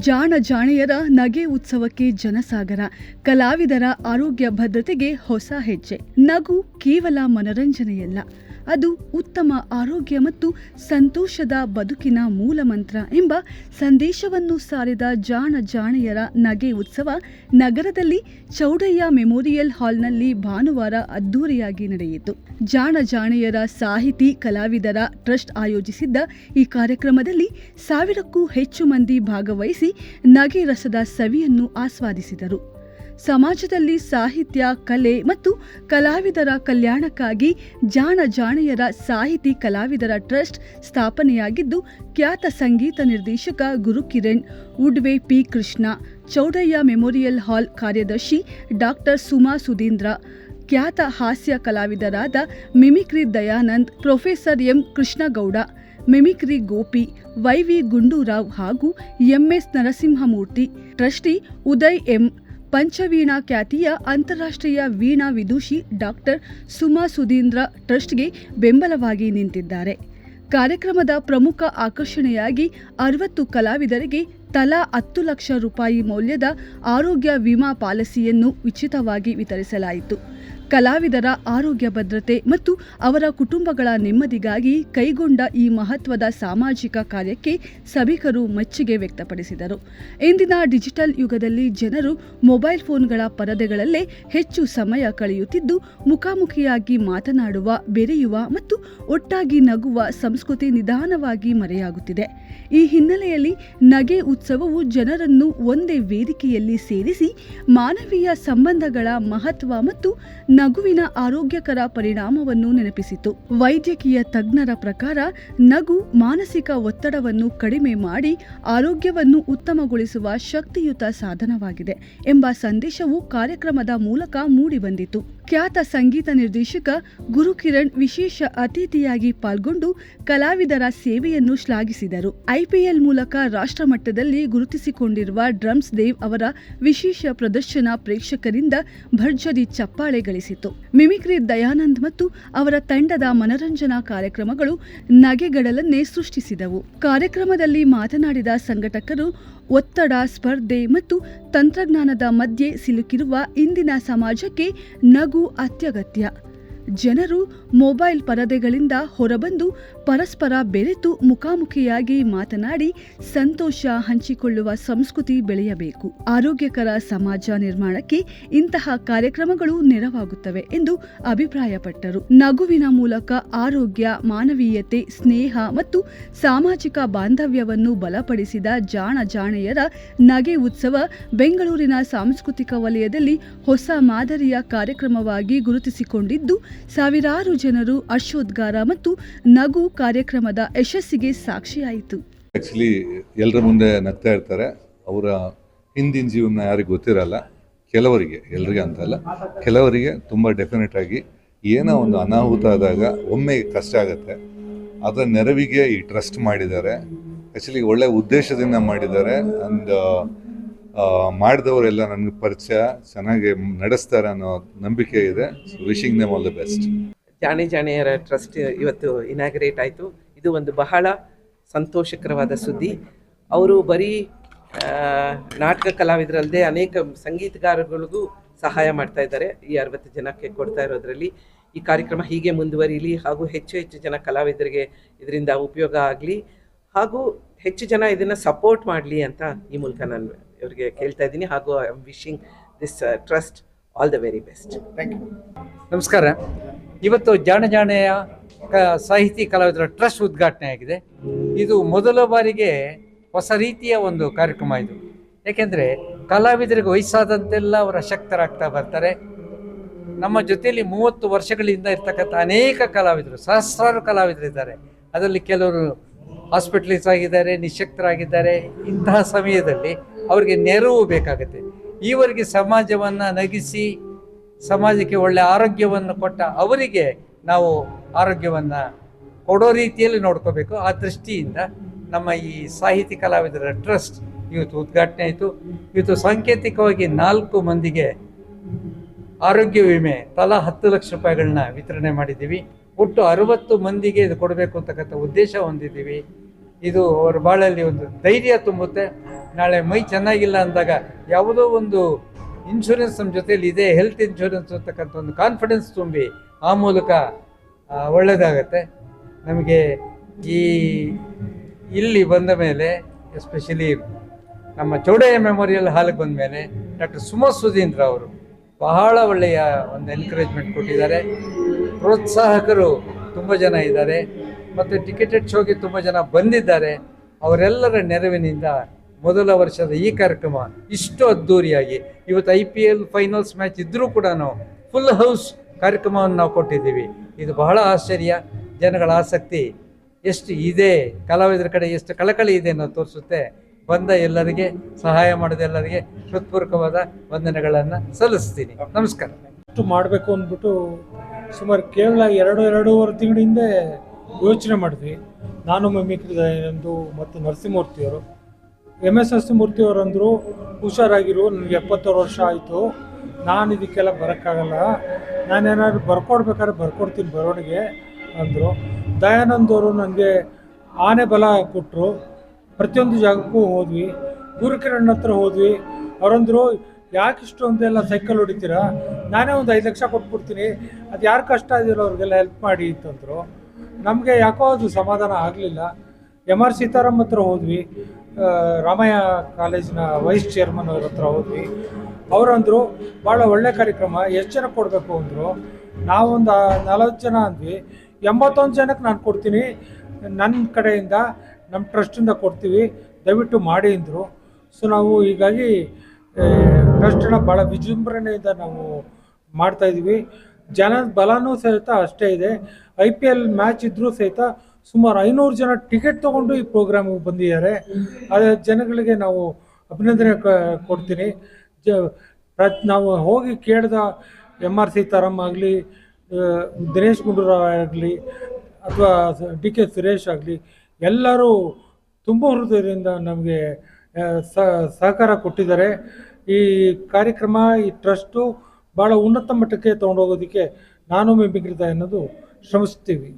ಜಾಣ ಜಾಣೆಯರ ನಗೆ ಉತ್ಸವಕ್ಕೆ ಜನಸಾಗರ. ಕಲಾವಿದರ ಆರೋಗ್ಯ ಭದ್ರತೆಗೆ ಹೊಸ ಹೆಜ್ಜೆ. ನಗು ಕೇವಲ ಮನರಂಜನೆಯಲ್ಲ, ಅದು ಉತ್ತಮ ಆರೋಗ್ಯ ಮತ್ತು ಸಂತೋಷದ ಬದುಕಿನ ಮೂಲಮಂತ್ರ ಎಂಬ ಸಂದೇಶವನ್ನು ಸಾರಿದ ಜಾಣ ಜಾಣೆಯರ ನಗೆ ಉತ್ಸವ ನಗರದಲ್ಲಿ ಚೌಡಯ್ಯ ಮೆಮೋರಿಯಲ್ ಹಾಲ್ನಲ್ಲಿ ಭಾನುವಾರ ಅದ್ದೂರಿಯಾಗಿ ನಡೆಯಿತು. ಜಾಣ ಜಾಣೆಯರ ಸಾಹಿತಿ ಕಲಾವಿದರ ಟ್ರಸ್ಟ್ ಆಯೋಜಿಸಿದ್ದ ಈ ಕಾರ್ಯಕ್ರಮದಲ್ಲಿ 1000ಕ್ಕೂ ಹೆಚ್ಚು ಮಂದಿ ಭಾಗವಹಿಸಿ ನಗೆ ರಸದ ಸವಿಯನ್ನು ಆಸ್ವಾದಿಸಿದರು. ಸಮಾಜದಲ್ಲಿ ಸಾಹಿತ್ಯ, ಕಲೆ ಮತ್ತು ಕಲಾವಿದರ ಕಲ್ಯಾಣಕ್ಕಾಗಿ ಜಾಣ ಜಾಣೆಯರ ಸಾಹಿತಿ ಕಲಾವಿದರ ಟ್ರಸ್ಟ್ ಸ್ಥಾಪನೆಯಾಗಿದ್ದು, ಖ್ಯಾತ ಸಂಗೀತ ನಿರ್ದೇಶಕ ಗುರುಕಿರಣ್, ಉಡ್ವೆ P. Krishna, Chowdaiah memorial hall ಕಾರ್ಯದರ್ಶಿ ಡಾಕ್ಟರ್ ಸುಮಾ ಸುಧೀಂದ್ರ, ಖ್ಯಾತ ಹಾಸ್ಯ ಕಲಾವಿದರಾದ mimicry Dayanand, professor M. Krishnagowda, mimicry Gopi, Y V. Gundurao ಹಾಗೂ M S. Narasimhamurthy, trustee Uday M, Panchaveena ಖ್ಯಾತಿಯ ಅಂತಾರಾಷ್ಟ್ರೀಯ ವೀಣಾ ವಿದೂಷಿ ಡಾಕ್ಟರ್ ಸುಮಾ ಸುಧೀಂದ್ರ ಟ್ರಸ್ಟ್ಗೆ ಬೆಂಬಲವಾಗಿ ನಿಂತಿದ್ದಾರೆ. ಕಾರ್ಯಕ್ರಮದ ಪ್ರಮುಖ ಆಕರ್ಷಣೆಯಾಗಿ 60 ಕಲಾವಿದರಿಗೆ ತಲಾ 10 ಲಕ್ಷ ರೂಪಾಯಿ ಮೌಲ್ಯದ ಆರೋಗ್ಯ ವಿಮಾ ಪಾಲಿಸಿಯನ್ನು ಉಚಿತವಾಗಿ ವಿತರಿಸಲಾಯಿತು. ಕಲಾವಿದರ ಆರೋಗ್ಯ ಭದ್ರತೆ ಮತ್ತು ಅವರ ಕುಟುಂಬಗಳ ನೆಮ್ಮದಿಗಾಗಿ ಕೈಗೊಂಡ ಈ ಮಹತ್ವದ ಸಾಮಾಜಿಕ ಕಾರ್ಯಕ್ಕೆ ಸಭಿಕರು ಮೆಚ್ಚುಗೆ ವ್ಯಕ್ತಪಡಿಸಿದರು. ಇಂದಿನ ಡಿಜಿಟಲ್ ಯುಗದಲ್ಲಿ ಜನರು ಮೊಬೈಲ್ ಫೋನ್ಗಳ ಪರದೆಗಳಲ್ಲೇ ಹೆಚ್ಚು ಸಮಯ ಕಳೆಯುತ್ತಿದ್ದು, ಮುಖಾಮುಖಿಯಾಗಿ ಮಾತನಾಡುವ, ಬೆರೆಯುವ ಮತ್ತು ಒಟ್ಟಾಗಿ ನಗುವ ಸಂಸ್ಕೃತಿ ನಿಧಾನವಾಗಿ ಮರೆಯಾಗುತ್ತಿದೆ. ಈ ಹಿನ್ನೆಲೆಯಲ್ಲಿ ನಗೆ ಉತ್ಸವವು ಜನರನ್ನು ಒಂದೇ ವೇದಿಕೆಯಲ್ಲಿ ಸೇರಿಸಿ ಮಾನವೀಯ ಸಂಬಂಧಗಳ ಮಹತ್ವ ಮತ್ತು ನಗುವಿನ ಆರೋಗ್ಯಕರ ಪರಿಣಾಮವನ್ನು ನೆನಪಿಸಿತು. ವೈದ್ಯಕೀಯ ತಜ್ಞರ ಪ್ರಕಾರ ನಗು ಮಾನಸಿಕ ಒತ್ತಡವನ್ನು ಕಡಿಮೆ ಮಾಡಿ ಆರೋಗ್ಯವನ್ನು ಉತ್ತಮಗೊಳಿಸುವ ಶಕ್ತಿಯುತ ಸಾಧನವಾಗಿದೆ ಎಂಬ ಸಂದೇಶವು ಕಾರ್ಯಕ್ರಮದ ಮೂಲಕ ಮೂಡಿಬಂದಿತು. ಖ್ಯಾತ ಸಂಗೀತ ನಿರ್ದೇಶಕ ಗುರುಕಿರಣ್ ವಿಶೇಷ ಅತಿಥಿಯಾಗಿ ಪಾಲ್ಗೊಂಡು ಕಲಾವಿದರ ಸೇವೆಯನ್ನು ಶ್ಲಾಘಿಸಿದರು. ಐಪಿಎಲ್ ಮೂಲಕ ರಾಷ್ಟ್ರಮಟ್ಟದಲ್ಲಿ ಗುರುತಿಸಿಕೊಂಡಿರುವ ಡ್ರಮ್ಸ್ ದೇವ್ ಅವರ ವಿಶೇಷ ಪ್ರದರ್ಶನ ಪ್ರೇಕ್ಷಕರಿಂದ ಭರ್ಜರಿ ಚಪ್ಪಾಳೆ ಗಳಿಸಿತು. ಮಿಮಿಕ್ರಿ ದಯಾನಂದ್ ಮತ್ತು ಅವರ ತಂಡದ ಮನರಂಜನಾ ಕಾರ್ಯಕ್ರಮಗಳು ನಗೆಗಡಲನ್ನೇ ಸೃಷ್ಟಿಸಿದವು. ಕಾರ್ಯಕ್ರಮದಲ್ಲಿ ಮಾತನಾಡಿದ ಸಂಘಟಕರು, ಒತ್ತಡ, ಸ್ಪರ್ಧೆ ಮತ್ತು ತಂತ್ರಜ್ಞಾನದ ಮಧ್ಯೆ ಸಿಲುಕಿರುವ ಇಂದಿನ ಸಮಾಜಕ್ಕೆ ನಗು ಅತ್ಯಗತ್ಯ. ಜನರು ಮೊಬೈಲ್ ಪರದೆಗಳಿಂದ ಹೊರಬಂದು ಪರಸ್ಪರ ಬೆರೆತು ಮುಖಾಮುಖಿಯಾಗಿ ಮಾತನಾಡಿ ಸಂತೋಷ ಹಂಚಿಕೊಳ್ಳುವ ಸಂಸ್ಕೃತಿ ಬೆಳೆಯಬೇಕು. ಆರೋಗ್ಯಕರ ಸಮಾಜ ನಿರ್ಮಾಣಕ್ಕೆ ಇಂತಹ ಕಾರ್ಯಕ್ರಮಗಳು ನೆರವಾಗುತ್ತವೆ ಎಂದು ಅಭಿಪ್ರಾಯಪಟ್ಟರು. ನಗುವಿನ ಮೂಲಕ ಆರೋಗ್ಯ, ಮಾನವೀಯತೆ, ಸ್ನೇಹ ಮತ್ತು ಸಾಮಾಜಿಕ ಬಾಂಧವ್ಯವನ್ನು ಬಲಪಡಿಸಿದ ಜಾಣ ಜಾಣೆಯರ ನಗೆ ಉತ್ಸವ ಬೆಂಗಳೂರಿನ ಸಾಂಸ್ಕೃತಿಕ ವಲಯದಲ್ಲಿ ಹೊಸ ಮಾದರಿಯ ಕಾರ್ಯಕ್ರಮವಾಗಿ ಗುರುತಿಸಿಕೊಂಡಿದ್ದು, ಸಾವಿರಾರು ಜನರು ಹರ್ಷೋದ್ಗಾರ ಮತ್ತು ನಗು ಕಾರ್ಯಕ್ರಮದ ಯಶಸ್ಸಿಗೆ ಸಾಕ್ಷಿಯಾಯಿತು. ಆ್ಯಕ್ಚುಲಿ ಎಲ್ಲರ ಮುಂದೆ ನಗ್ತಾ ಇರ್ತಾರೆ. ಅವರ ಹಿಂದಿನ ಜೀವನ ಯಾರಿಗೆ ಗೊತ್ತಿರಲ್ಲ. ಕೆಲವರಿಗೆ, ಎಲ್ಲರಿಗೆ ಅಂತಲ್ಲ, ಕೆಲವರಿಗೆ ತುಂಬ ಡೆಫಿನೆಟ್ ಆಗಿ ಏನೋ ಒಂದು ಅನಾಹುತ ಆದಾಗ ಒಮ್ಮೆ ಕಷ್ಟ ಆಗುತ್ತೆ. ಅದರ ನೆರವಿಗೆ ಈ ಟ್ರಸ್ಟ್ ಮಾಡಿದ್ದಾರೆ. ಆ್ಯಕ್ಚುಲಿ ಒಳ್ಳೆ ಉದ್ದೇಶದಿಂದ ಮಾಡಿದ್ದಾರೆ. ಅಂಡ್ ಮಾಡಿದವರೆಲ್ಲ ನನಗೆ ಪರಿಚಯ, ಚೆನ್ನಾಗಿ ನಡೆಸ್ತಾರೆ ಅನ್ನೋ ನಂಬಿಕೆ ಇದೆ. Wishing them all the best. ಜಾಣೆ ಜಾಣೆಯರ ಟ್ರಸ್ಟ್ ಇವತ್ತು ಇನಾಗ್ರೇಟ್ ಆಯಿತು. ಇದು ಒಂದು ಬಹಳ ಸಂತೋಷಕರವಾದ ಸುದ್ದಿ. ಅವರು ಬರೀ ನಾಟಕ ಕಲಾವಿದರಲ್ಲದೆ ಅನೇಕ ಸಂಗೀತಗಾರಗಳಿಗೂ ಸಹಾಯ ಮಾಡ್ತಾ ಇದ್ದಾರೆ. ಈ 60 ಜನಕ್ಕೆ ಕೊಡ್ತಾ ಇರೋದ್ರಲ್ಲಿ ಈ ಕಾರ್ಯಕ್ರಮ ಹೀಗೆ ಮುಂದುವರಿಯಲಿ ಹಾಗೂ ಹೆಚ್ಚು ಹೆಚ್ಚು ಜನ ಕಲಾವಿದರಿಗೆ ಇದರಿಂದ ಉಪಯೋಗ ಆಗಲಿ ಹಾಗೂ ಹೆಚ್ಚು ಜನ ಇದನ್ನು ಸಪೋರ್ಟ್ ಮಾಡಲಿ ಅಂತ ಈ ಮೂಲಕ ನಾನು ಇವರಿಗೆ ಕೇಳ್ತಾ ಇದ್ದೀನಿ. ಹಾಗೂ I am wishing this trust all the very best. Thank you. ನಮಸ್ಕಾರ. ಇವತ್ತು ಜಾಣ ಜಾಣೆಯ ಸಾಹಿತಿ ಕಲಾವಿದರ ಟ್ರಸ್ಟ್ ಉದ್ಘಾಟನೆ ಆಗಿದೆ. ಇದು ಮೊದಲ ಬಾರಿಗೆ ಹೊಸ ರೀತಿಯ ಒಂದು ಕಾರ್ಯಕ್ರಮ ಇದು. ಏಕೆಂದರೆ ಕಲಾವಿದರಿಗೆ ವಯಸ್ಸಾದಂತೆಲ್ಲ ಅವರ ಶಕ್ತರಾಗ್ತಾ ಬರ್ತಾರೆ. ನಮ್ಮ ಜೊತೆಯಲ್ಲಿ 30 ವರ್ಷಗಳಿಂದ ಇರ್ತಕ್ಕಂಥ ಅನೇಕ ಕಲಾವಿದರು, ಸಹಸ್ರಾರು ಕಲಾವಿದರಿದ್ದಾರೆ. ಅದರಲ್ಲಿ ಕೆಲವರು ಹಾಸ್ಪಿಟಲೈಸ್ ಆಗಿದ್ದಾರೆ, ನಿಶಕ್ತರಾಗಿದ್ದಾರೆ. ಇಂತಹ ಸಮಯದಲ್ಲಿ ಅವರಿಗೆ ನೆರವು ಬೇಕಾಗುತ್ತೆ. ಈವರೆಗೆ ಸಮಾಜವನ್ನು ನಗಿಸಿ ಸಮಾಜಕ್ಕೆ ಒಳ್ಳೆಯ ಆರೋಗ್ಯವನ್ನು ಕೊಟ್ಟ ಅವರಿಗೆ ನಾವು ಆರೋಗ್ಯವನ್ನು ಕೊಡೋ ರೀತಿಯಲ್ಲಿ ನೋಡ್ಕೋಬೇಕು. ಆ ದೃಷ್ಟಿಯಿಂದ ನಮ್ಮ ಈ ಸಾಹಿತಿ ಕಲಾವಿದರ ಟ್ರಸ್ಟ್ ಇವತ್ತು ಉದ್ಘಾಟನೆ ಆಯಿತು. ಇವತ್ತು ಸಾಂಕೇತಿಕವಾಗಿ 4 ಮಂದಿಗೆ ಆರೋಗ್ಯ ವಿಮೆ ತಲಾ 10 ಲಕ್ಷ ರೂಪಾಯಿಗಳನ್ನ ವಿತರಣೆ ಮಾಡಿದ್ದೀವಿ. ಒಟ್ಟು 60 ಮಂದಿಗೆ ಇದು ಕೊಡಬೇಕು ಅಂತಕ್ಕಂಥ ಉದ್ದೇಶ ಹೊಂದಿದ್ದೀವಿ. ಇದು ಅವರ ಬಾಳಲ್ಲಿ ಒಂದು ಧೈರ್ಯ ತುಂಬುತ್ತೆ. ನಾಳೆ ಮೈ ಚೆನ್ನಾಗಿಲ್ಲ ಅಂದಾಗ ಯಾವುದೋ ಒಂದು ಇನ್ಶೂರೆನ್ಸ್ ನಮ್ಮ ಜೊತೆಲಿ ಇದೆ, ಹೆಲ್ತ್ ಇನ್ಶೂರೆನ್ಸ್ ಅಂತಕ್ಕಂಥ ಒಂದು ಕಾನ್ಫಿಡೆನ್ಸ್ ತುಂಬಿ ಆ ಮೂಲಕ ಒಳ್ಳೆಯದಾಗತ್ತೆ. ನಮಗೆ ಇಲ್ಲಿ ಬಂದ ಮೇಲೆ, ಎಸ್ಪೆಷಲಿ ನಮ್ಮ ಚೌಡಯ್ಯ ಮೆಮೋರಿಯಲ್ ಹಾಲ್ಗೆ ಬಂದ ಮೇಲೆ ಡಾಕ್ಟರ್ ಸುಮಾ ಸುಧೀಂದ್ರ ಅವರು ಬಹಳ ಒಳ್ಳೆಯ ಒಂದು ಎನ್ಕರೇಜ್ಮೆಂಟ್ ಕೊಟ್ಟಿದ್ದಾರೆ. ಪ್ರೋತ್ಸಾಹಕರು ತುಂಬ ಜನ ಇದ್ದಾರೆ ಮತ್ತು ಟಿಕೆಟೆಡ್ ಶೋಗೆ ತುಂಬ ಜನ ಬಂದಿದ್ದಾರೆ. ಅವರೆಲ್ಲರ ನೆರವಿನಿಂದ ಮೊದಲ ವರ್ಷದ ಈ ಕಾರ್ಯಕ್ರಮ ಇಷ್ಟು ಅದ್ಧೂರಿಯಾಗಿ, ಇವತ್ತು IPL ಫೈನಲ್ಸ್ ಮ್ಯಾಚ್ ಇದ್ದರೂ ಕೂಡ ಫುಲ್ ಹೌಸ್ ಕಾರ್ಯಕ್ರಮವನ್ನು ನಾವು ಕೊಟ್ಟಿದ್ದೀವಿ. ಇದು ಬಹಳ ಆಶ್ಚರ್ಯ. ಜನಗಳ ಆಸಕ್ತಿ ಎಷ್ಟು ಇದೆ, ಕಲಾವಿದರ ಕಡೆ ಎಷ್ಟು ಕಳಕಳಿ ಇದೆ ಅನ್ನೋದು ತೋರಿಸುತ್ತೆ. ಬಂದ ಎಲ್ಲರಿಗೆ, ಸಹಾಯ ಮಾಡಿದ ಎಲ್ಲರಿಗೆ ಹೃತ್ಪೂರ್ವಕವಾದ ವಂದನೆಗಳನ್ನು ಸಲ್ಲಿಸ್ತೀನಿ. ನಮಸ್ಕಾರ. ಅಷ್ಟು ಮಾಡಬೇಕು ಅಂದ್ಬಿಟ್ಟು ಸುಮಾರು ಕೇವಲ 2-2.5 ತಿಂಗಳ ಹಿಂದೆ ಯೋಚನೆ ಮಾಡಿದ್ವಿ. ನಾನು ಮಿಮಿಕ್ರಿ ಎಂದು ಮತ್ತು ನರಸಿಂಹಮೂರ್ತಿಯವರು, MS ನರಸಿಂಹಮೂರ್ತಿಯವರು ಅಂದರು, ಹುಷಾರಾಗಿರು, ನನಗೆ 76 ವರ್ಷ ಆಯಿತು, ನಾನು ಇದಕ್ಕೆಲ್ಲ ಬರೋಕ್ಕಾಗಲ್ಲ, ನಾನೇನಾದ್ರು ಬರ್ಕೊಡ್ಬೇಕಾದ್ರೆ ಬರ್ಕೊಡ್ತೀನಿ ಬರೋಣಿಗೆ ಅಂದರು. ದಯಾನಂದ್ ಅವರು ನನಗೆ ಆನೆ ಬಲ ಕೊಟ್ಟರು. ಪ್ರತಿಯೊಂದು ಜಾಗಕ್ಕೂ ಹೋದ್ವಿ. ಗುರುಕಿರಣ್ ಹತ್ರ ಹೋದ್ವಿ. ಅವರಂದರು, ಯಾಕೆ ಇಷ್ಟೊಂದೆಲ್ಲ ಸೈಕಲ್ ಹೊಡಿತೀರಾ, ನಾನೇ ಒಂದು 5 ಲಕ್ಷ ಕೊಟ್ಬಿಡ್ತೀನಿ, ಅದು ಯಾರು ಕಷ್ಟ ಇದೆಯಲ್ಲ ಅವ್ರಿಗೆಲ್ಲ ಹೆಲ್ಪ್ ಮಾಡಿ ಅಂತಂದರು. ನಮಗೆ ಯಾಕೋ ಅದು ಸಮಾಧಾನ ಆಗಲಿಲ್ಲ. MR ಸೀತಾರಾಮ್ ಹತ್ರ ಹೋದ್ವಿ. ರಾಮಯ್ಯ ಕಾಲೇಜಿನ ವೈಸ್ ಚೇರ್ಮನ್ ಅವ್ರ ಹತ್ರ ಹೋದ್ವಿ. ಅವರಂದರು, ಭಾಳ ಒಳ್ಳೆ ಕಾರ್ಯಕ್ರಮ, ಎಷ್ಟು ಜನ ಕೊಡಬೇಕು ಅಂದರು. ನಾವೊಂದು 40 ಜನ ಅಂದ್ವಿ. 81 ಜನಕ್ಕೆ ನಾನು ಕೊಡ್ತೀನಿ, ನನ್ನ ಕಡೆಯಿಂದ ನಮ್ಮ ಟ್ರಸ್ಟಿಂದ ಕೊಡ್ತೀವಿ, ದಯವಿಟ್ಟು ಮಾಡಿ ಅಂದರು. ಸೊ ನಾವು ಹೀಗಾಗಿ ಟ್ರಸ್ಟನ್ನು ಭಾಳ ವಿಜೃಂಭಣೆಯಿಂದ ನಾವು ಮಾಡ್ತಾಯಿದ್ದೀವಿ. ಜನದ ಬಲನೂ ಸಹಿತ ಅಷ್ಟೇ ಇದೆ. IPL ಮ್ಯಾಚ್ ಇದ್ದರೂ ಸಹಿತ ಸುಮಾರು 500 ಜನ ಟಿಕೆಟ್ ತೊಗೊಂಡು ಈ ಪ್ರೋಗ್ರಾಮಿಗೆ ಬಂದಿದ್ದಾರೆ. ಅದೇ ಜನಗಳಿಗೆ ನಾವು ಅಭಿನಂದನೆ ಕೊಡ್ತೀನಿ. ನಾವು ಹೋಗಿ ಕೇಳಿದ MR ಸೀತಾರಾಮ್ ಆಗಲಿ, ದಿನೇಶ್ ಗುಂಡೂರಾವ್ ಆಗಲಿ, ಅಥವಾ DK ಸುರೇಶ್ ಆಗಲಿ, ಎಲ್ಲರೂ ತುಂಬ ಹೃದಯದಿಂದ ನಮಗೆ ಸಹಕಾರ ಕೊಟ್ಟಿದ್ದಾರೆ. ಈ ಕಾರ್ಯಕ್ರಮ, ಈ ಟ್ರಸ್ಟು ಭಾಳ ಉನ್ನತ ಮಟ್ಟಕ್ಕೆ ತೊಗೊಂಡೋಗೋದಕ್ಕೆ ನಾನು ಮಿಮಿಕ್ರಿ ಅನ್ನೋದು ಶ್ರಮಿಸ್ತೀವಿ.